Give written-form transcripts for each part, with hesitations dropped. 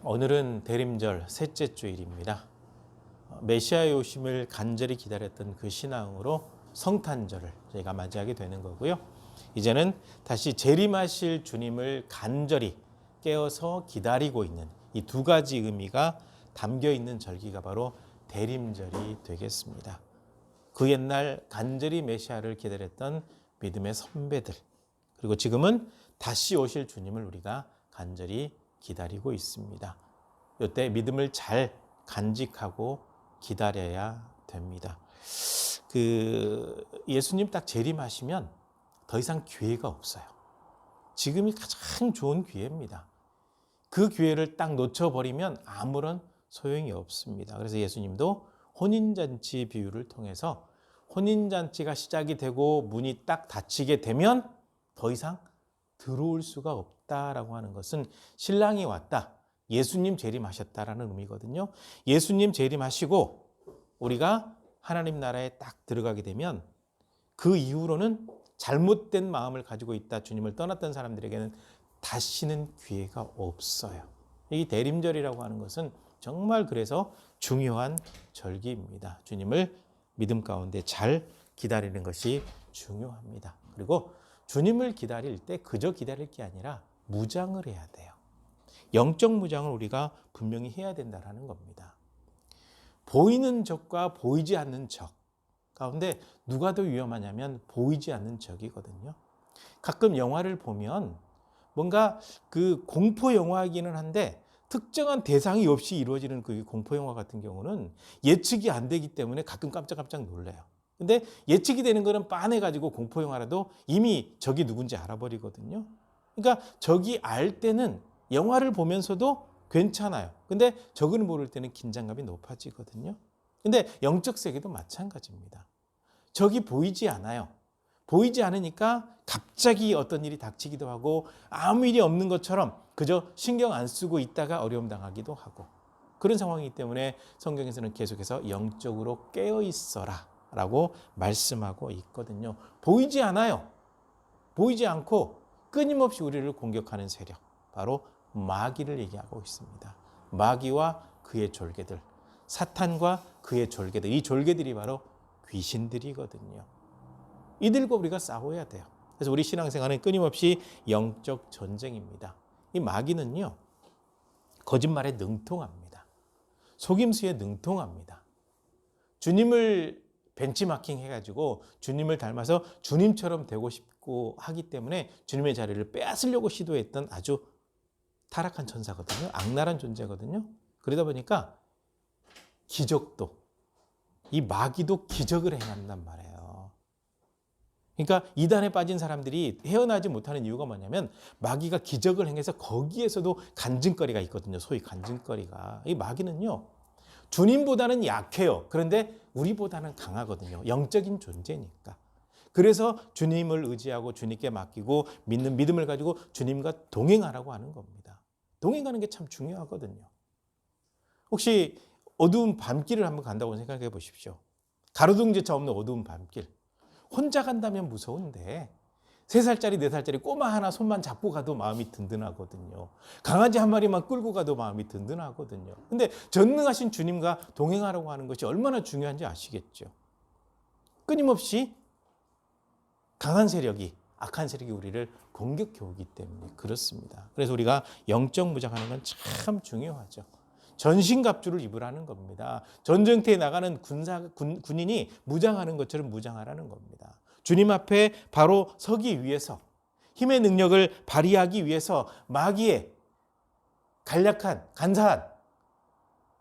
오늘은 대림절 셋째 주일입니다. 메시아의 오심을 간절히 기다렸던 그 신앙으로 성탄절을 저희가 맞이하게 되는 거고요. 이제는 다시 재림하실 주님을 간절히 깨어서 기다리고 있는 이 두 가지 의미가 담겨 있는 절기가 바로 대림절이 되겠습니다. 그 옛날 간절히 메시아를 기다렸던 믿음의 선배들, 그리고 지금은 다시 오실 주님을 우리가 간절히 기다리고 있습니다. 이때 믿음을 잘 간직하고 기다려야 됩니다. 예수님 딱 재림하시면 더 이상 기회가 없어요. 지금이 가장 좋은 기회입니다. 그 기회를 딱 놓쳐버리면 아무런 소용이 없습니다. 그래서 예수님도 혼인잔치 비유를 통해서 혼인잔치가 시작이 되고 문이 딱 닫히게 되면 더 이상 들어올 수가 없다라고 하는 것은 신랑이 왔다, 예수님 재림하셨다라는 의미거든요. 예수님 재림하시고 우리가 하나님 나라에 딱 들어가게 되면 그 이후로는 잘못된 마음을 가지고 있다, 주님을 떠났던 사람들에게는 다시는 기회가 없어요. 이 대림절이라고 하는 것은 정말 그래서 중요한 절기입니다. 주님을 믿음 가운데 잘 기다리는 것이 중요합니다. 그리고 주님을 기다릴 때 그저 기다릴 게 아니라 무장을 해야 돼요. 영적 무장을 우리가 분명히 해야 된다는 겁니다. 보이는 적과 보이지 않는 적 가운데 누가 더 위험하냐면 보이지 않는 적이거든요. 가끔 영화를 보면 뭔가 그 공포 영화이기는 한데 특정한 대상이 없이 이루어지는 그 공포 영화 같은 경우는 예측이 안 되기 때문에 가끔 깜짝깜짝 놀라요. 근데 예측이 되는 거는 빤해가지고 공포 영화라도 이미 적이 누군지 알아버리거든요. 그러니까 적이 알 때는 영화를 보면서도 괜찮아요. 근데 적을 모를 때는 긴장감이 높아지거든요. 근데 영적 세계도 마찬가지입니다. 적이 보이지 않아요. 보이지 않으니까 갑자기 어떤 일이 닥치기도 하고 아무 일이 없는 것처럼 그저 신경 안 쓰고 있다가 어려움 당하기도 하고, 그런 상황이기 때문에 성경에서는 계속해서 영적으로 깨어 있어라 라고 말씀하고 있거든요. 보이지 않아요. 보이지 않고 끊임없이 우리를 공격하는 세력, 바로 마귀를 얘기하고 있습니다. 마귀와 그의 졸개들, 사탄과 그의 졸개들, 이 졸개들이 바로 귀신들이거든요. 이들과 우리가 싸워야 돼요. 그래서 우리 신앙생활은 끊임없이 영적 전쟁입니다. 이 마귀는요, 거짓말에 능통합니다. 속임수에 능통합니다. 주님을 벤치마킹 해가지고 주님을 닮아서 주님처럼 되고 싶고 하기 때문에 주님의 자리를 빼앗으려고 시도했던 아주 타락한 천사거든요. 악랄한 존재거든요. 그러다 보니까 기적도, 이 마귀도 기적을 행한단 말이에요. 그러니까 이단에 빠진 사람들이 헤어나지 못하는 이유가 뭐냐면 마귀가 기적을 행해서 거기에서도 간증거리가 있거든요. 소위 간증거리가. 이 마귀는요, 주님보다는 약해요. 그런데 우리보다는 강하거든요. 영적인 존재니까. 그래서 주님을 의지하고 주님께 맡기고 믿는 믿음을 가지고 주님과 동행하라고 하는 겁니다. 동행하는 게 참 중요하거든요. 혹시 어두운 밤길을 한번 간다고 생각해 보십시오. 가로등지차 없는 어두운 밤길. 혼자 간다면 무서운데 3살짜리 4살짜리 꼬마 하나 손만 잡고 가도 마음이 든든하거든요. 강아지 한 마리만 끌고 가도 마음이 든든하거든요. 근데 전능하신 주님과 동행하라고 하는 것이 얼마나 중요한지 아시겠죠? 끊임없이 강한 세력이, 악한 세력이 우리를 공격해 오기 때문에 그렇습니다. 그래서 우리가 영적 무장하는 건 참 중요하죠. 전신갑주를 입으라는 겁니다. 전쟁터에 나가는 군인이 무장하는 것처럼 무장하라는 겁니다. 주님 앞에 바로 서기 위해서, 힘의 능력을 발휘하기 위해서 마귀의 간략한, 간사한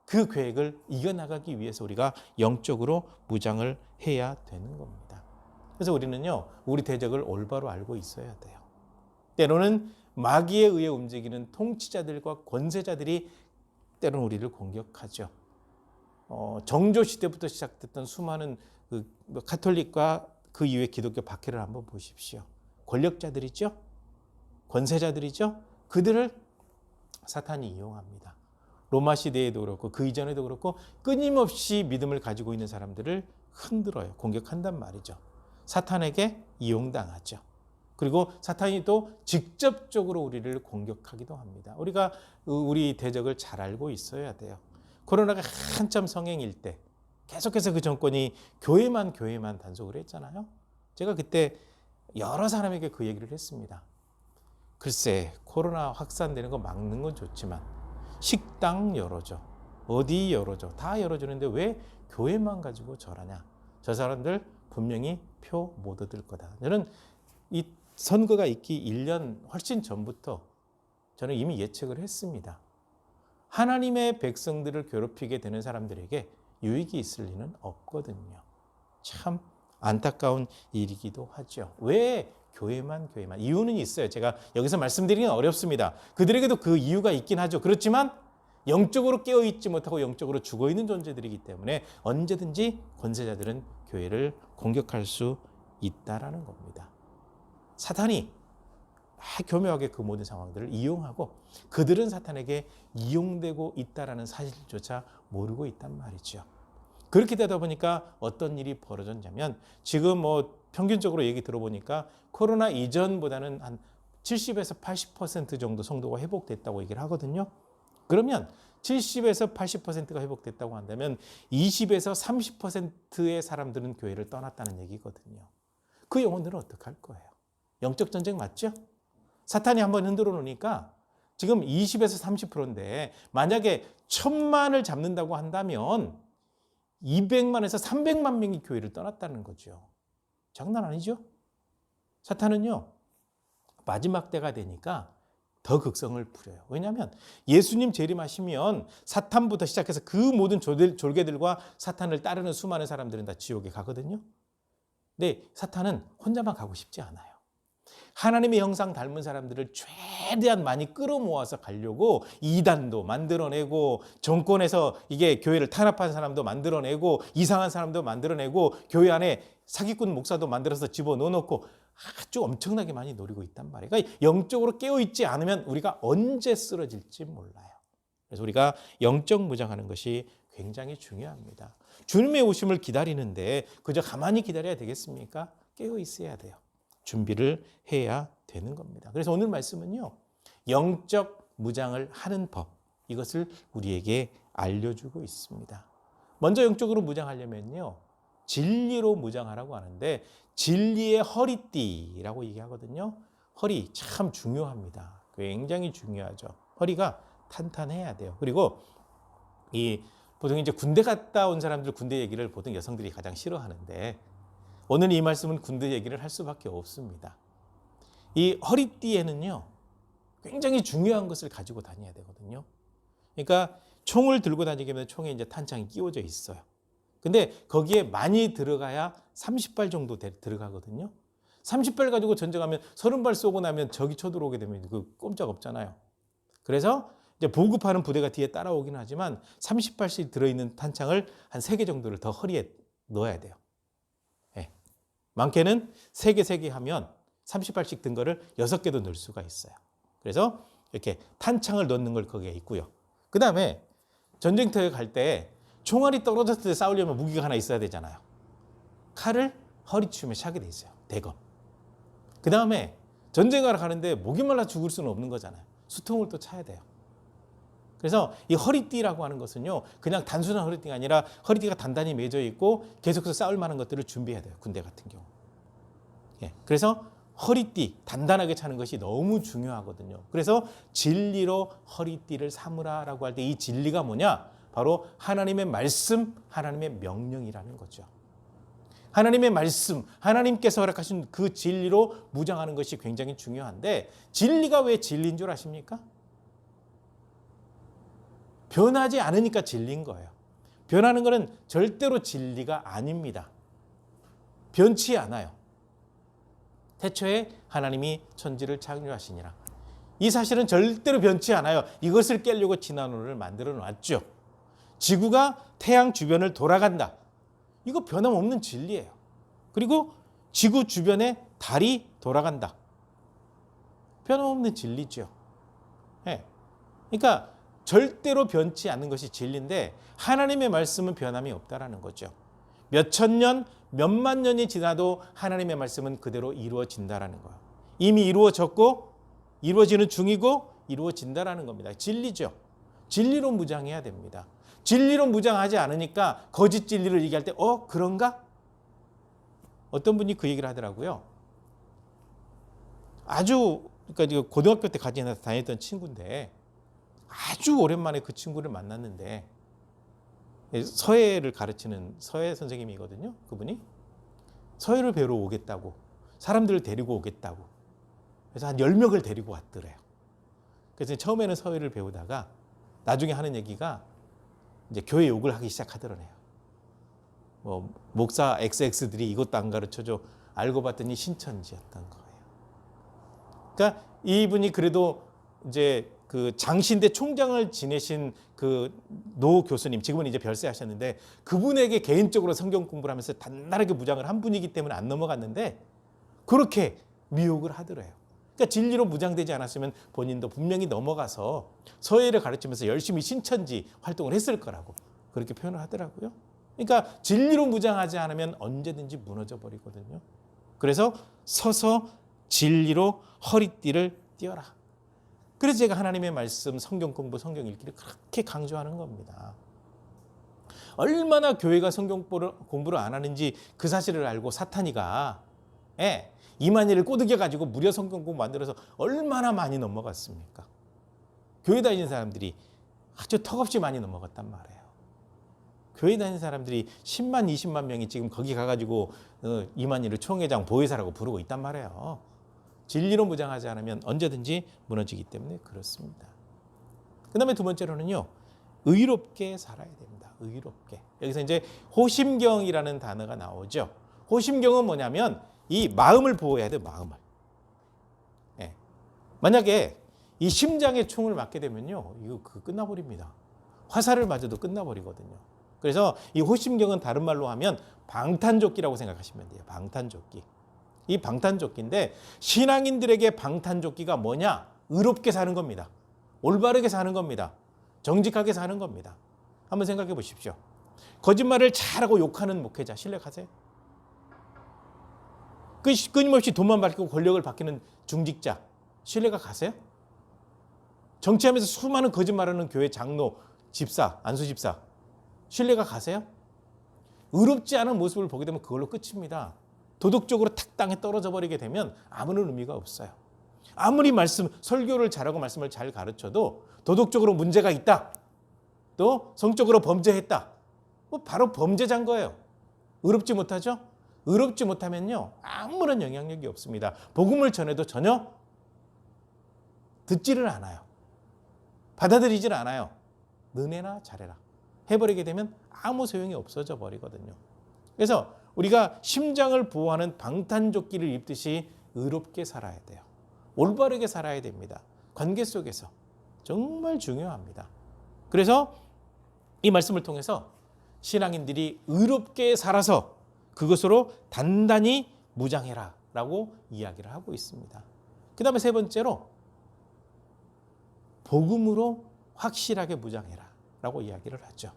그 계획을 이겨나가기 위해서 우리가 영적으로 무장을 해야 되는 겁니다. 그래서 우리는요, 우리 대적을 올바로 알고 있어야 돼요. 때로는 마귀에 의해 움직이는 통치자들과 권세자들이 때로는 우리를 공격하죠. 정조 시대부터 시작됐던 수많은 카톨릭과 그 이후의 기독교 박해를 한번 보십시오. 권력자들이죠. 권세자들이죠. 그들을 사탄이 이용합니다. 로마 시대에도 그렇고 그 이전에도 그렇고 끊임없이 믿음을 가지고 있는 사람들을 흔들어요. 공격한단 말이죠. 사탄에게 이용당하죠. 그리고 사탄이 또 직접적으로 우리를 공격하기도 합니다. 우리가 우리 대적을 잘 알고 있어야 돼요. 코로나가 한참 성행일 때 계속해서 그 정권이 교회만 단속을 했잖아요. 제가 그때 여러 사람에게 그 얘기를 했습니다. 글쎄, 코로나 확산되는 거 막는 건 좋지만 식당 열어줘, 어디 열어줘, 다 열어주는데 왜 교회만 가지고 저러냐. 저 사람들 분명히 표 못 얻을 거다. 저는 이 선거가 있기 1년 훨씬 전부터 저는 이미 예측을 했습니다. 하나님의 백성들을 괴롭히게 되는 사람들에게 유익이 있을 리는 없거든요. 참 안타까운 일이기도 하죠. 왜 교회만? 이유는 있어요. 제가 여기서 말씀드리기는 어렵습니다. 그들에게도 그 이유가 있긴 하죠. 그렇지만 영적으로 깨어있지 못하고 영적으로 죽어있는 존재들이기 때문에 언제든지 권세자들은 교회를 공격할 수 있다라는 겁니다. 사탄이 교묘하게 그 모든 상황들을 이용하고 그들은 사탄에게 이용되고 있다라는 사실조차 모르고 있단 말이죠. 그렇게 되다 보니까 어떤 일이 벌어졌냐면 지금 평균적으로 얘기 들어보니까 코로나 이전보다는 한 70에서 80% 정도 성도가 회복됐다고 얘기를 하거든요. 그러면 70에서 80%가 회복됐다고 한다면 20에서 30%의 사람들은 교회를 떠났다는 얘기거든요. 그 영혼들은 어떡할 거예요? 영적 전쟁 맞죠? 사탄이 한번 흔들어 놓으니까 지금 20에서 30%인데 만약에 1000만을 잡는다고 한다면 200만에서 300만 명이 교회를 떠났다는 거죠. 장난 아니죠? 사탄은요, 마지막 때가 되니까 더 극성을 부려요. 왜냐하면 예수님 재림하시면 사탄부터 시작해서 그 모든 졸개들과 사탄을 따르는 수많은 사람들은 다 지옥에 가거든요. 근데 사탄은 혼자만 가고 싶지 않아요. 하나님의 형상 닮은 사람들을 최대한 많이 끌어모아서 가려고 이단도 만들어내고 정권에서 이게 교회를 탄압한 사람도 만들어내고 이상한 사람도 만들어내고 교회 안에 사기꾼 목사도 만들어서 집어넣어놓고 아주 엄청나게 많이 노리고 있단 말이에요. 그러니까 영적으로 깨어있지 않으면 우리가 언제 쓰러질지 몰라요. 그래서 우리가 영적 무장하는 것이 굉장히 중요합니다. 주님의 오심을 기다리는데 그저 가만히 기다려야 되겠습니까? 깨어있어야 돼요. 준비를 해야 되는 겁니다. 그래서 오늘 말씀은요, 영적 무장을 하는 법, 이것을 우리에게 알려주고 있습니다. 먼저 영적으로 무장하려면요, 진리로 무장하라고 하는데 진리의 허리띠라고 얘기하거든요. 허리 참 중요합니다. 굉장히 중요하죠. 허리가 탄탄해야 돼요. 그리고 보통 이제 군대 갔다 온 사람들 군대 얘기를 보통 여성들이 가장 싫어하는데 오늘 이 말씀은 군대 얘기를 할 수밖에 없습니다. 이 허리띠에는요, 굉장히 중요한 것을 가지고 다녀야 되거든요. 그러니까 총을 들고 다니게 되면 총에 이제 탄창이 끼워져 있어요. 근데 거기에 많이 들어가야 30발 정도 들어가거든요. 30발 가지고 전쟁하면 30발 쏘고 나면 적이 쳐들어오게 되면 그 꼼짝없잖아요. 그래서 이제 보급하는 부대가 뒤에 따라오긴 하지만 30발씩 들어있는 탄창을 한 3개 정도를 더 허리에 넣어야 돼요. 네. 많게는 3개 하면 30발씩 든 거를 6개도 넣을 수가 있어요. 그래서 이렇게 탄창을 넣는 걸 거기에 있고요. 그 다음에 전쟁터에 갈 때 총알이 떨어졌을 때 싸우려면 무기가 하나 있어야 되잖아요. 칼을 허리춤에 차게 돼 있어요. 대검. 그 다음에 전쟁하러 가는데 목이 말라 죽을 수는 없는 거잖아요. 수통을 또 차야 돼요. 그래서 이 허리띠라고 하는 것은요, 그냥 단순한 허리띠가 아니라 허리띠가 단단히 맺어 있고 계속해서 싸울 만한 것들을 준비해야 돼요. 군대 같은 경우. 예, 그래서 허리띠 단단하게 차는 것이 너무 중요하거든요. 그래서 진리로 허리띠를 삼으라라고 할 때 이 진리가 뭐냐? 바로 하나님의 말씀, 하나님의 명령이라는 거죠. 하나님의 말씀, 하나님께서 허락하신 그 진리로 무장하는 것이 굉장히 중요한데 진리가 왜 진리인 줄 아십니까? 변하지 않으니까 진리인 거예요. 변하는 것은 절대로 진리가 아닙니다. 변치 않아요. 태초에 하나님이 천지를 창조하시니라. 이 사실은 절대로 변치 않아요. 이것을 깨려고 진화론을 만들어 놨죠. 지구가 태양 주변을 돌아간다. 이거 변함없는 진리예요. 그리고 지구 주변에 달이 돌아간다. 변함없는 진리죠. 네. 그러니까 절대로 변치 않는 것이 진리인데 하나님의 말씀은 변함이 없다라는 거죠. 몇천 년, 몇만 년이 지나도 하나님의 말씀은 그대로 이루어진다라는 거예요. 이미 이루어졌고 이루어지는 중이고 이루어진다라는 겁니다. 진리죠. 진리로 무장해야 됩니다. 진리로 무장하지 않으니까 거짓 진리를 얘기할 때 그런가? 어떤 분이 그 얘기를 하더라고요. 그러니까 고등학교 때 같이 다녔던 친구인데 아주 오랜만에 그 친구를 만났는데 서예를 가르치는 서예 선생님이거든요. 그분이 서예를 배우러 오겠다고 사람들을 데리고 오겠다고 그래서 한 10명을 데리고 왔더래요. 그래서 처음에는 서예를 배우다가 나중에 하는 얘기가 이제 교회 욕을 하기 시작하더라네요. 뭐 목사 XX들이 이것도 안 가르쳐줘. 알고 봤더니 신천지였던 거예요. 그러니까 이분이 그래도 이제 그 장신대 총장을 지내신 그 노 교수님, 지금은 이제 별세하셨는데 그분에게 개인적으로 성경 공부를 하면서 단단하게 무장을 한 분이기 때문에 안 넘어갔는데 그렇게 미혹을 하더래요. 그러니까 진리로 무장되지 않았으면 본인도 분명히 넘어가서 서예를 가르치면서 열심히 신천지 활동을 했을 거라고 그렇게 표현을 하더라고요. 그러니까 진리로 무장하지 않으면 언제든지 무너져 버리거든요. 그래서 서서 진리로 허리띠를 띄어라. 그래서 제가 하나님의 말씀, 성경 공부, 성경 읽기를 그렇게 강조하는 겁니다. 얼마나 교회가 성경 공부를 안 하는지 그 사실을 알고 사탄이가 이만희를 꼬드겨가지고 무료 성경 공부 만들어서 얼마나 많이 넘어갔습니까? 교회 다니는 사람들이 아주 턱없이 많이 넘어갔단 말이에요. 교회 다니는 사람들이 10만, 20만 명이 지금 거기 가가지고 이만희를 총회장, 보혜사라고 부르고 있단 말이에요. 진리로 무장하지 않으면 언제든지 무너지기 때문에 그렇습니다. 그 다음에 두 번째로는요. 의롭게 살아야 됩니다. 의롭게. 여기서 이제 호심경이라는 단어가 나오죠. 호심경은 뭐냐면 이 마음을 보호해야 돼요. 마음을. 만약에 이 심장에 총을 맞게 되면요. 이거 끝나버립니다. 화살을 맞아도 끝나버리거든요. 그래서 이 호심경은 다른 말로 하면 방탄조끼라고 생각하시면 돼요. 방탄조끼. 이 방탄조끼인데 신앙인들에게 방탄조끼가 뭐냐? 의롭게 사는 겁니다. 올바르게 사는 겁니다. 정직하게 사는 겁니다. 한번 생각해 보십시오. 거짓말을 잘하고 욕하는 목회자 신뢰하세요? 끊임없이 돈만 밝히고 권력을 밝히는 중직자 신뢰가 가세요? 정치하면서 수많은 거짓말하는 교회 장로, 집사, 안수집사 신뢰가 가세요? 의롭지 않은 모습을 보게 되면 그걸로 끝입니다. 도덕적으로 탁 땅에 떨어져 버리게 되면 아무런 의미가 없어요. 아무리 설교를 잘하고 말씀을 잘 가르쳐도 도덕적으로 문제가 있다. 또 성적으로 범죄했다. 바로 범죄자인 거예요. 의롭지 못하죠? 의롭지 못하면요. 아무런 영향력이 없습니다. 복음을 전해도 전혀 듣지를 않아요. 받아들이질 않아요. 너네나 잘해라. 해버리게 되면 아무 소용이 없어져 버리거든요. 그래서 우리가 심장을 보호하는 방탄조끼를 입듯이 의롭게 살아야 돼요. 올바르게 살아야 됩니다. 관계 속에서. 정말 중요합니다. 그래서 이 말씀을 통해서 신앙인들이 의롭게 살아서 그것으로 단단히 무장해라 라고 이야기를 하고 있습니다. 그 다음에 세 번째로 복음으로 확실하게 무장해라 라고 이야기를 하죠.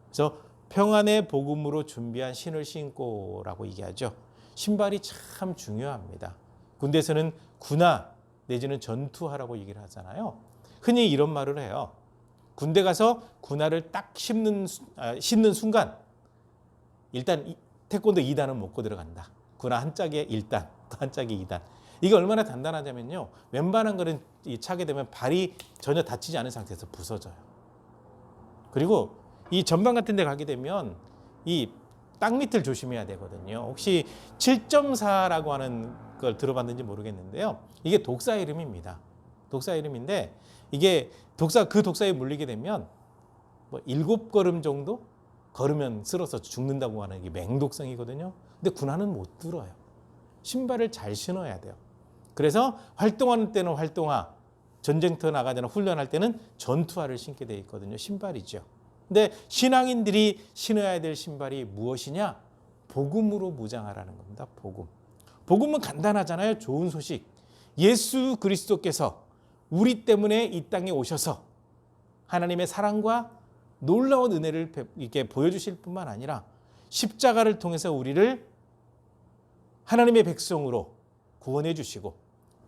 그래서 평안의 복음으로 준비한 신을 신고라고 얘기하죠. 신발이 참 중요합니다. 군대에서는 군화 내지는 전투하라고 얘기를 하잖아요. 흔히 이런 말을 해요. 군대 가서 군화를 딱 신는 순간 일단 태권도 2단은 먹고 들어간다. 군화 한 짝에 1단, 또 한 짝에 2단. 이게 얼마나 단단하냐면요. 웬만한 거는 차게 되면 발이 전혀 다치지 않은 상태에서 부서져요. 그리고 이 전방 같은 데 가게 되면 이 땅 밑을 조심해야 되거든요. 혹시 7.4라고 하는 걸 들어봤는지 모르겠는데요. 이게 독사 이름입니다. 독사 이름인데 이게 그 독사에 물리게 되면 7걸음 정도 걸으면 쓸어서 죽는다고 하는 게 맹독성이거든요. 근데 군화는 못 들어요. 신발을 잘 신어야 돼요. 그래서 활동하는 때는 활동화, 전쟁터 나가거나 훈련할 때는 전투화를 신게 돼 있거든요. 신발이죠. 근데 신앙인들이 신어야 될 신발이 무엇이냐? 복음으로 무장하라는 겁니다. 복음. 복음은 간단하잖아요. 좋은 소식. 예수 그리스도께서 우리 때문에 이 땅에 오셔서 하나님의 사랑과 놀라운 은혜를 이렇게 보여주실 뿐만 아니라 십자가를 통해서 우리를 하나님의 백성으로 구원해 주시고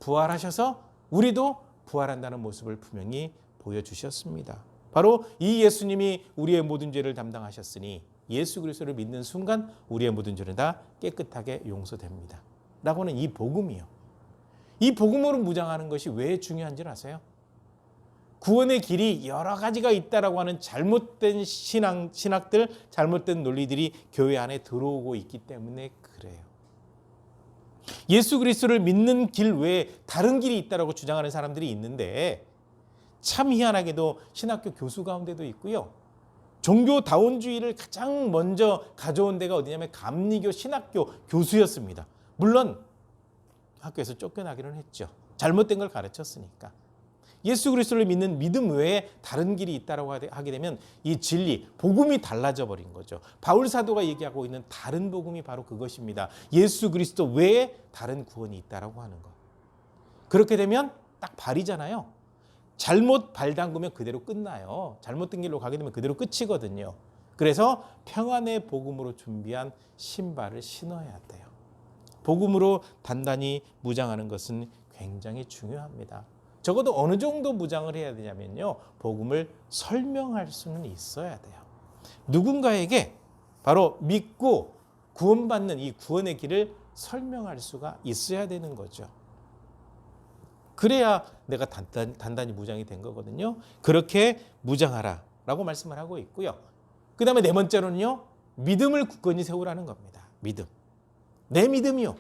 부활하셔서 우리도 부활한다는 모습을 분명히 보여주셨습니다. 바로 이 예수님이 우리의 모든 죄를 담당하셨으니 예수 그리스도를 믿는 순간 우리의 모든 죄는 다 깨끗하게 용서됩니다. 라고는 이 복음이요. 이 복음으로 무장하는 것이 왜 중요한지 아세요? 구원의 길이 여러 가지가 있다라고 하는 잘못된 신학들, 잘못된 논리들이 교회 안에 들어오고 있기 때문에 그래요. 예수 그리스도를 믿는 길 외에 다른 길이 있다라고 주장하는 사람들이 있는데 참 희한하게도 신학교 교수 가운데도 있고요. 종교다원주의를 가장 먼저 가져온 데가 어디냐면 감리교 신학교 교수였습니다. 물론 학교에서 쫓겨나기는 했죠. 잘못된 걸 가르쳤으니까. 예수 그리스도를 믿는 믿음 외에 다른 길이 있다고 하게 되면 이 진리, 복음이 달라져 버린 거죠. 바울 사도가 얘기하고 있는 다른 복음이 바로 그것입니다. 예수 그리스도 외에 다른 구원이 있다고 하는 것. 그렇게 되면 딱 발이잖아요. 잘못 발 담그면 그대로 끝나요. 잘못된 길로 가게 되면 그대로 끝이거든요. 그래서 평안의 복음으로 준비한 신발을 신어야 돼요. 복음으로 단단히 무장하는 것은 굉장히 중요합니다. 적어도 어느 정도 무장을 해야 되냐면요. 복음을 설명할 수는 있어야 돼요. 누군가에게 바로 믿고 구원받는 이 구원의 길을 설명할 수가 있어야 되는 거죠. 그래야 내가 단단히 무장이 된 거거든요. 그렇게 무장하라 라고 말씀을 하고 있고요. 그 다음에 네 번째로는요. 믿음을 굳건히 세우라는 겁니다. 믿음. 내 믿음이요.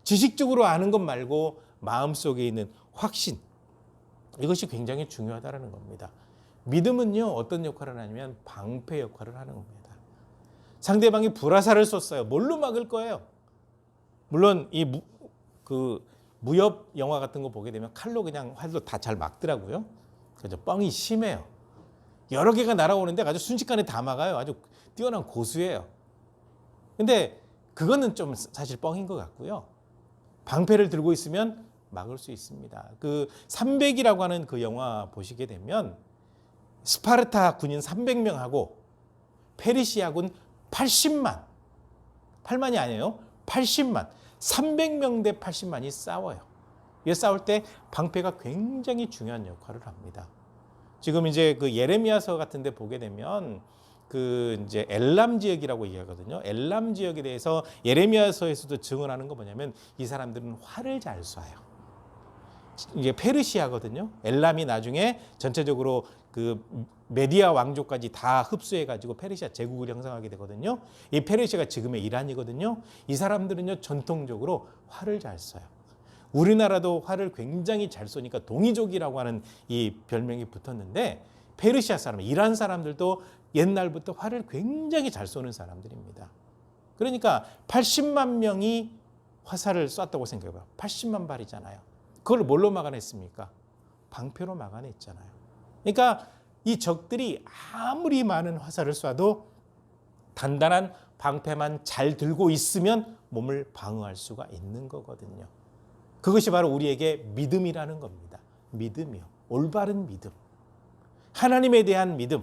지식적으로 아는 것 말고 마음속에 있는 확신. 이것이 굉장히 중요하다는 겁니다. 믿음은요. 어떤 역할을 하냐면 방패 역할을 하는 겁니다. 상대방이 불화살을 쐈어요. 뭘로 막을 거예요? 물론 이 무협 영화 같은 거 보게 되면 칼로 그냥 활로 다 잘 막더라고요. 그래서 뻥이 심해요. 여러 개가 날아오는데 아주 순식간에 다 막아요. 아주 뛰어난 고수예요. 근데 그거는 좀 사실 뻥인 것 같고요. 방패를 들고 있으면 막을 수 있습니다. 그 300이라고 하는 그 영화 보시게 되면 스파르타 군인 300명하고 페르시아군 80만, 8만이 아니에요. 80만, 300명 대 80만이 싸워요. 이 싸울 때 방패가 굉장히 중요한 역할을 합니다. 지금 이제 그 예레미야서 같은 데 보게 되면 그 이제 엘람 지역이라고 얘기하거든요. 엘람 지역에 대해서 예레미야서에서도 증언하는 거 뭐냐면 이 사람들은 활을 잘 쏴요. 이게 페르시아거든요. 엘람이 나중에 전체적으로 그 메디아 왕족까지 다 흡수해가지고 페르시아 제국을 형성하게 되거든요. 이 페르시아가 지금의 이란이거든요. 이 사람들은요 전통적으로 활을 잘 쏴요. 우리나라도 활을 굉장히 잘 쏘니까 동이족이라고 하는 이 별명이 붙었는데 페르시아 사람, 이란 사람들도 옛날부터 활을 굉장히 잘 쏘는 사람들입니다. 그러니까 80만 명이 화살을 쐈다고 생각해봐요. 80만 발이잖아요. 그걸 뭘로 막아냈습니까? 방패로 막아냈잖아요. 그러니까 이 적들이 아무리 많은 화살을 쏴도 단단한 방패만 잘 들고 있으면 몸을 방어할 수가 있는 거거든요. 그것이 바로 우리에게 믿음이라는 겁니다. 믿음이요. 올바른 믿음. 하나님에 대한 믿음.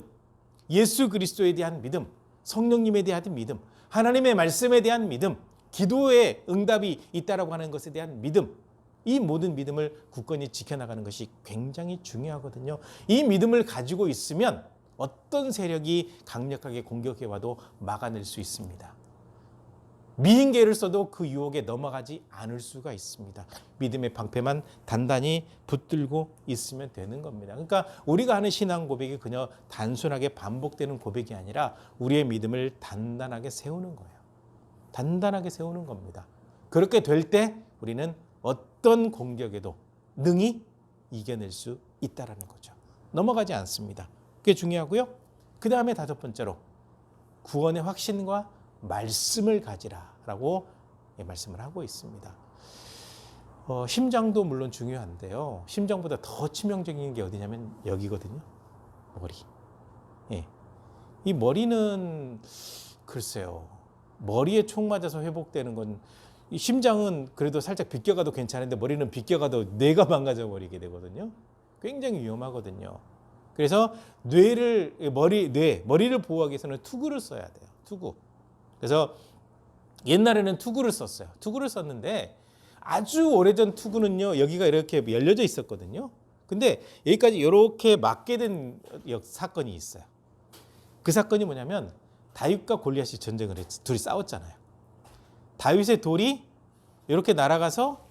예수 그리스도에 대한 믿음. 성령님에 대한 믿음. 하나님의 말씀에 대한 믿음. 기도의 응답이 있다라고 하는 것에 대한 믿음. 이 모든 믿음을 굳건히 지켜나가는 것이 굉장히 중요하거든요. 이 믿음을 가지고 있으면 어떤 세력이 강력하게 공격해와도 막아낼 수 있습니다. 미인계를 써도 그 유혹에 넘어가지 않을 수가 있습니다. 믿음의 방패만 단단히 붙들고 있으면 되는 겁니다. 그러니까 우리가 하는 신앙 고백이 그냥 단순하게 반복되는 고백이 아니라 우리의 믿음을 단단하게 세우는 거예요. 단단하게 세우는 겁니다. 그렇게 될 때 우리는 어떤 공격에도 능히 이겨낼 수 있다는 거죠. 넘어가지 않습니다. 그게 중요하고요. 그 다음에 다섯 번째로 구원의 확신과 말씀을 가지라라고 말씀을 하고 있습니다. 심장도 물론 중요한데요. 심장보다 더 치명적인 게 어디냐면 여기거든요. 머리. 예. 이 머리는 글쎄요. 머리에 총 맞아서 회복되는 건 이 심장은 그래도 살짝 비껴가도 괜찮은데 머리는 비껴가도 뇌가 망가져 버리게 되거든요. 굉장히 위험하거든요. 그래서 머리를 보호하기 위해서는 투구를 써야 돼요. 투구. 그래서 옛날에는 투구를 썼어요. 투구를 썼는데 아주 오래전 투구는요, 여기가 이렇게 열려져 있었거든요. 근데 여기까지 이렇게 맞게 된 사건이 있어요. 그 사건이 뭐냐면 다윗과 골리앗이 전쟁을 했지. 둘이 싸웠잖아요. 다윗의 돌이 이렇게 날아가서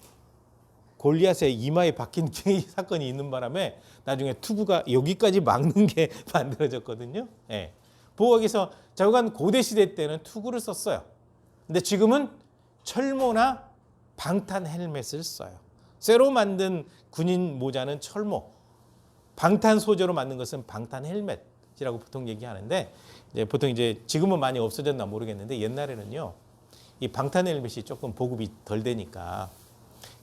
골리앗의 이마에 박힌 사건이 있는 바람에 나중에 투구가 여기까지 막는 게 만들어졌거든요. 예. 보호학에서 자관 고대 시대 때는 투구를 썼어요. 근데 지금은 철모나 방탄 헬멧을 써요. 쇠로 만든 군인 모자는 철모, 방탄 소재로 만든 것은 방탄 헬멧이라고 보통 얘기하는데 보통 이제 지금은 많이 없어졌나 모르겠는데 옛날에는요, 이 방탄 헬멧이 조금 보급이 덜 되니까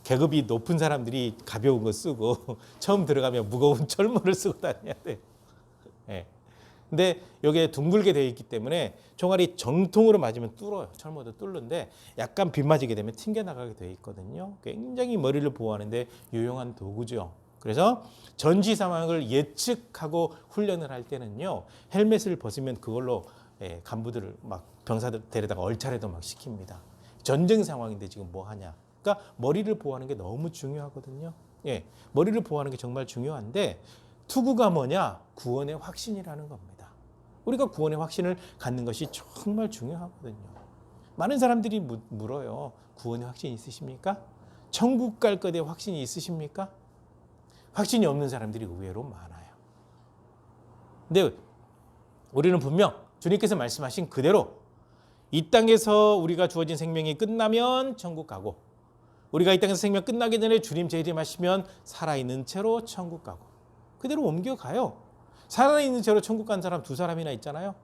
계급이 높은 사람들이 가벼운 거 쓰고 처음 들어가면 무거운 철모를 쓰고 다녀야 돼요. 예. 근데 여기에 둥글게 되어 있기 때문에 총알이 정통으로 맞으면 뚫어요. 철모도 뚫는데 약간 빗맞게 되면 튕겨나가게 되어 있거든요. 굉장히 머리를 보호하는데 유용한 도구죠. 그래서 전시 상황을 예측하고 훈련을 할 때는요, 헬멧을 벗으면 그걸로 간부들을 막 병사들 데려다가 얼차례도 막 시킵니다. 전쟁 상황인데 지금 뭐 하냐. 그러니까 머리를 보호하는 게 너무 중요하거든요. 예, 머리를 보호하는 게 정말 중요한데 투구가 뭐냐? 구원의 확신이라는 겁니다. 우리가 구원의 확신을 갖는 것이 정말 중요하거든요. 많은 사람들이 물어요. 구원의 확신 있으십니까? 천국 갈 것에 확신이 있으십니까? 확신이 없는 사람들이 의외로 많아요. 근데 우리는 분명 주님께서 말씀하신 그대로 이 땅에서 우리가 주어진 생명이 끝나면 천국 가고, 우리가 이 땅에서 생명 끝나기 전에 주님 재림하시면 살아있는 채로 천국 가고, 그대로 옮겨가요. 살아있는 채로 천국 간 사람 두 사람이나 있잖아요.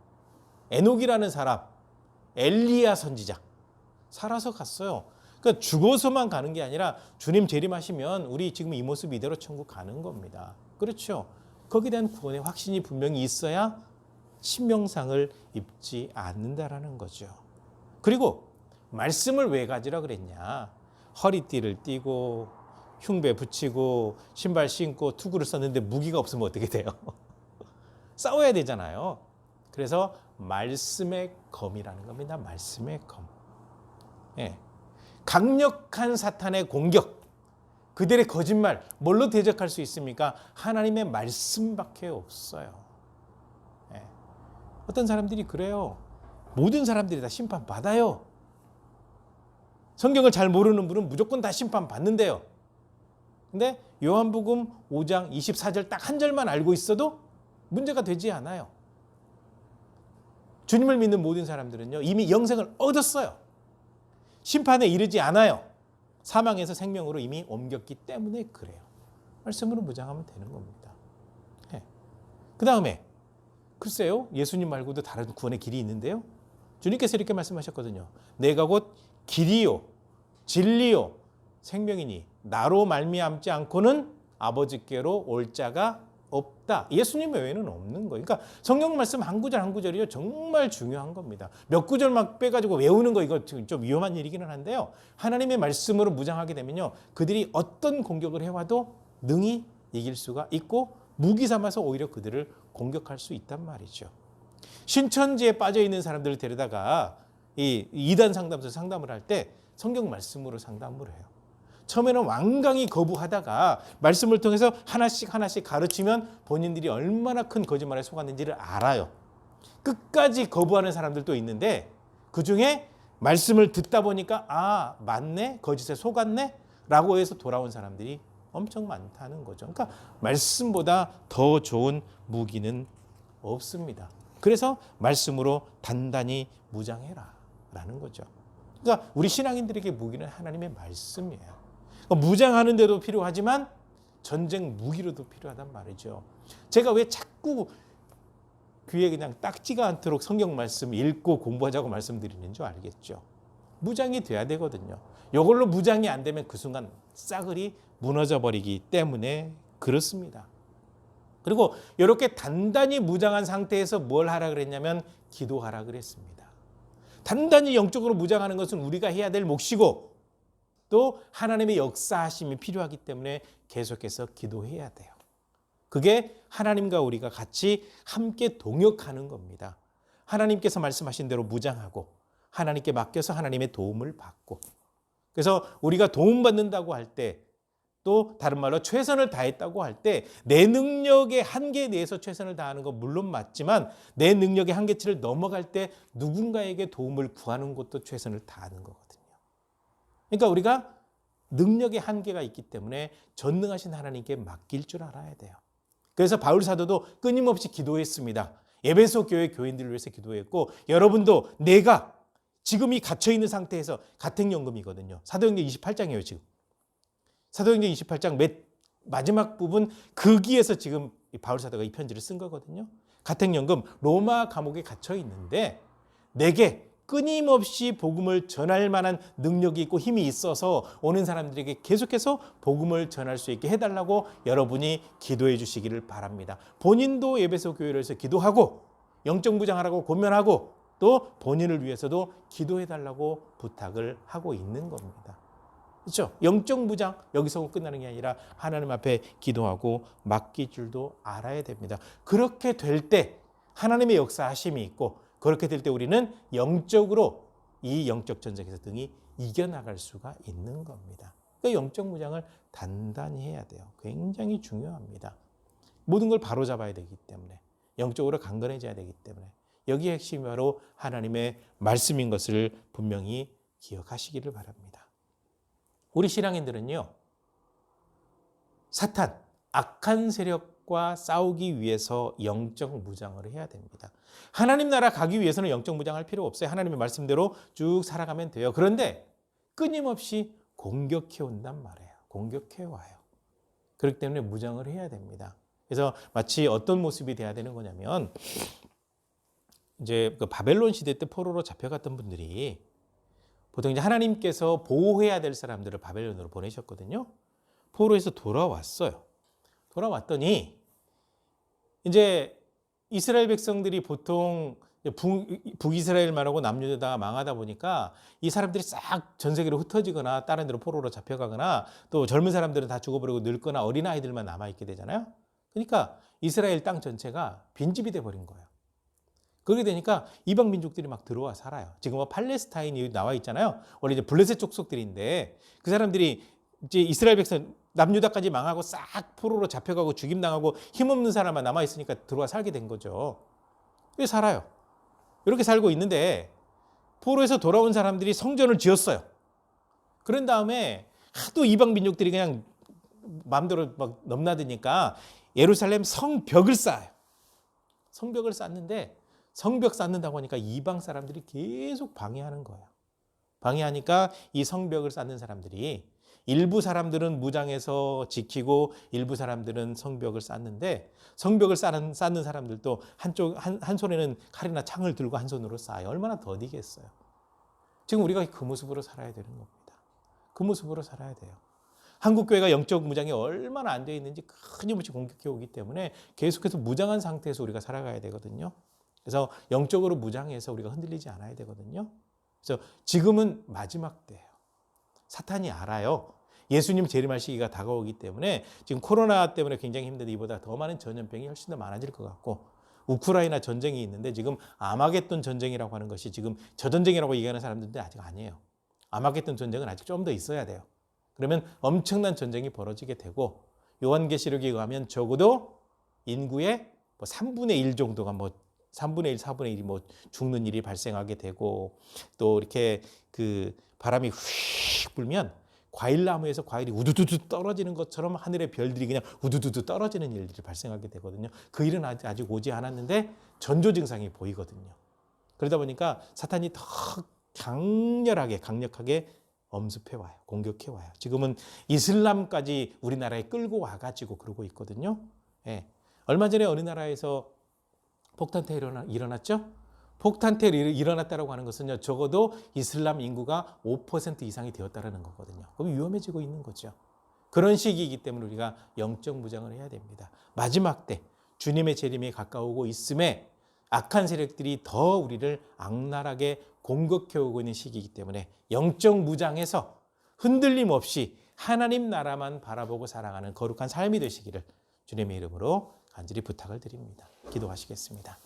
에녹이라는 사람, 엘리야 선지자, 살아서 갔어요. 그러니까 죽어서만 가는 게 아니라 주님 재림하시면 우리 지금 이 모습 이대로 천국 가는 겁니다. 그렇죠? 거기에 대한 구원의 확신이 분명히 있어야 신명상을 입지 않는다라는 거죠. 그리고 말씀을 왜 가지라 그랬냐? 허리띠를 띠고 흉배 붙이고 신발 신고 투구를 썼는데 무기가 없으면 어떻게 돼요? 싸워야 되잖아요. 그래서 말씀의 검이라는 겁니다. 말씀의 검. 예. 강력한 사탄의 공격, 그들의 거짓말, 뭘로 대적할 수 있습니까? 하나님의 말씀밖에 없어요. 예. 어떤 사람들이 그래요. 모든 사람들이 다 심판받아요. 성경을 잘 모르는 분은 무조건 다 심판받는데요. 근데 요한복음 5장 24절 딱 한 절만 알고 있어도 문제가 되지 않아요. 주님을 믿는 모든 사람들은요, 이미 영생을 얻었어요. 심판에 이르지 않아요. 사망에서 생명으로 이미 옮겼기 때문에 그래요. 말씀으로 무장하면 되는 겁니다. 네. 그 다음에 글쎄요, 예수님 말고도 다른 구원의 길이 있는데요. 주님께서 이렇게 말씀하셨거든요. 내가 곧 길이요 진리요 생명이니 나로 말미암지 않고는 아버지께로 올 자가 없다. 예수님 외에는 없는 거예요. 그러니까 성경 말씀 한 구절 한 구절이요, 정말 중요한 겁니다. 몇 구절만 빼가지고 외우는 거 이거 좀 위험한 일이기는 한데요. 하나님의 말씀으로 무장하게 되면요, 그들이 어떤 공격을 해와도 능히 이길 수가 있고 무기 삼아서 오히려 그들을 공격할 수 있단 말이죠. 신천지에 빠져 있는 사람들을 데려다가 이 이단 상담소 상담을 할 때 성경 말씀으로 상담을 해요. 처음에는 완강히 거부하다가 말씀을 통해서 하나씩 하나씩 가르치면 본인들이 얼마나 큰 거짓말에 속았는지를 알아요. 끝까지 거부하는 사람들도 있는데 그중에 말씀을 듣다 보니까 아, 맞네, 거짓에 속았네 라고 해서 돌아온 사람들이 엄청 많다는 거죠. 그러니까 말씀보다 더 좋은 무기는 없습니다. 그래서 말씀으로 단단히 무장해라 라는 거죠. 그러니까 우리 신앙인들에게 무기는 하나님의 말씀이에요. 무장하는 데도 필요하지만 전쟁 무기로도 필요하단 말이죠. 제가 왜 자꾸 귀에 그냥 딱지가 않도록 성경 말씀 읽고 공부하자고 말씀드리는 줄 알겠죠. 무장이 돼야 되거든요. 이걸로 무장이 안 되면 그 순간 싸그리 무너져 버리기 때문에 그렇습니다. 그리고 이렇게 단단히 무장한 상태에서 뭘 하라 그랬냐면 기도하라 그랬습니다. 단단히 영적으로 무장하는 것은 우리가 해야 될 몫이고 또 하나님의 역사하심이 필요하기 때문에 계속해서 기도해야 돼요. 그게 하나님과 우리가 같이 함께 동역하는 겁니다. 하나님께서 말씀하신 대로 무장하고 하나님께 맡겨서 하나님의 도움을 받고 그래서 우리가 도움받는다고 할 때, 또 다른 말로 최선을 다했다고 할 때 내 능력의 한계에 대해서 최선을 다하는 건 물론 맞지만 내 능력의 한계치를 넘어갈 때 누군가에게 도움을 구하는 것도 최선을 다하는 거거든요. 그러니까 우리가 능력의 한계가 있기 때문에 전능하신 하나님께 맡길 줄 알아야 돼요. 그래서 바울 사도도 끊임없이 기도했습니다. 에베소 교회 교인들을 위해서 기도했고, 여러분도 내가 지금 이 갇혀있는 상태에서 가택연금이거든요. 사도행전 28장이에요 지금. 사도행전 28장 마지막 부분 거기에서 지금 바울 사도가 이 편지를 쓴 거거든요. 가택연금, 로마 감옥에 갇혀 있는데 내게 끊임없이 복음을 전할 만한 능력이 있고 힘이 있어서 오는 사람들에게 계속해서 복음을 전할 수 있게 해달라고 여러분이 기도해 주시기를 바랍니다. 본인도 에베소 교회를 위해서 기도하고 영적 무장하라고 권면하고 또 본인을 위해서도 기도해 달라고 부탁을 하고 있는 겁니다. 그렇죠? 영적 무장 여기서 끝나는 게 아니라 하나님 앞에 기도하고 맡길 줄도 알아야 됩니다. 그렇게 될 때 하나님의 역사하심이 있고, 그렇게 될 때 우리는 영적으로 이 영적 전쟁에서 등이 이겨나갈 수가 있는 겁니다. 그러니까 영적 무장을 단단히 해야 돼요. 굉장히 중요합니다. 모든 걸 바로잡아야 되기 때문에, 영적으로 강건해져야 되기 때문에, 여기에 핵심이 바로 하나님의 말씀인 것을 분명히 기억하시기를 바랍니다. 우리 신앙인들은요, 사탄, 악한 세력과 싸우기 위해서 영적 무장을 해야 됩니다. 하나님 나라 가기 위해서는 영적 무장할 필요 없어요. 하나님의 말씀대로 쭉 살아가면 돼요. 그런데 끊임없이 공격해 온단 말이에요. 공격해 와요. 그렇기 때문에 무장을 해야 됩니다. 그래서 마치 어떤 모습이 돼야 되는 거냐면, 이제 그 바벨론 시대 때 포로로 잡혀갔던 분들이 보통 이제 하나님께서 보호해야 될 사람들을 바벨론으로 보내셨거든요. 포로에서 돌아왔어요. 돌아왔더니 이제 이스라엘 백성들이 보통 북이스라엘만 하고 남유다가 망하다 보니까 이 사람들이 싹 전 세계로 흩어지거나 다른 데로 포로로 잡혀가거나 또 젊은 사람들은 다 죽어버리고 늙거나 어린아이들만 남아있게 되잖아요. 그러니까 이스라엘 땅 전체가 빈집이 돼버린 거예요. 그렇게 되니까 이방 민족들이 막 들어와 살아요. 지금 뭐 팔레스타인이 나와 있잖아요. 원래 이제 블레셋 족속들인데 그 사람들이 이제 이스라엘 백성 남유다까지 망하고 싹 포로로 잡혀가고 죽임당하고 힘없는 사람만 남아 있으니까 들어와 살게 된 거죠. 그래서 살아요. 이렇게 살고 있는데 포로에서 돌아온 사람들이 성전을 지었어요. 그런 다음에 하도 이방 민족들이 그냥 마음대로 막 넘나드니까 예루살렘 성벽을 쌓아요. 성벽을 쌓는데 성벽 쌓는다고 하니까 이방 사람들이 계속 방해하는 거예요. 방해하니까 이 성벽을 쌓는 사람들이 일부 사람들은 무장해서 지키고 일부 사람들은 성벽을 쌓는데, 성벽을 쌓는 사람들도 한 손에는 칼이나 창을 들고 한 손으로 쌓아요. 얼마나 더디겠어요. 지금 우리가 그 모습으로 살아야 되는 겁니다. 그 모습으로 살아야 돼요. 한국 교회가 영적 무장이 얼마나 안 되어 있는지 끊임없이 공격해 오기 때문에 계속해서 무장한 상태에서 우리가 살아가야 되거든요. 그래서 영적으로 무장해서 우리가 흔들리지 않아야 되거든요. 그래서 지금은 마지막 때예요. 사탄이 알아요. 예수님 재림할 시기가 다가오기 때문에 지금 코로나 때문에 굉장히 힘든데 이보다 더 많은 전염병이 훨씬 더 많아질 것 같고, 우크라이나 전쟁이 있는데 지금 아마겟돈 전쟁이라고 하는 것이 지금 저전쟁이라고 얘기하는 사람들도 아직 아니에요. 아마겟돈 전쟁은 아직 좀 더 있어야 돼요. 그러면 엄청난 전쟁이 벌어지게 되고, 요한계시록에 의하면 적어도 인구의 3분의 1 정도가 3분의 1, 4분의 1이 죽는 일이 발생하게 되고, 또 이렇게 그 바람이 휙 불면 과일나무에서 과일이 우두두두 떨어지는 것처럼 하늘의 별들이 그냥 우두두두 떨어지는 일들이 발생하게 되거든요. 그 일은 아직 오지 않았는데 전조 증상이 보이거든요. 그러다 보니까 사탄이 더 강력하게 엄습해 와요. 공격해 와요. 지금은 이슬람까지 우리나라에 끌고 와가지고 그러고 있거든요. 예. 얼마 전에 어느 나라에서 폭탄 테러 일어났죠? 폭탄 테러 일어났다고 하는 것은요, 적어도 이슬람 인구가 5% 이상이 되었다는 거거든요. 그럼 위험해지고 있는 거죠. 그런 시기이기 때문에 우리가 영적 무장을 해야 됩니다. 마지막 때 주님의 재림이 가까우고 있음에 악한 세력들이 더 우리를 악랄하게 공격해 오고 있는 시기이기 때문에 영적 무장해서 흔들림 없이 하나님 나라만 바라보고 살아가는 거룩한 삶이 되시기를 주님의 이름으로 간절히 부탁을 드립니다. 기도하시겠습니다.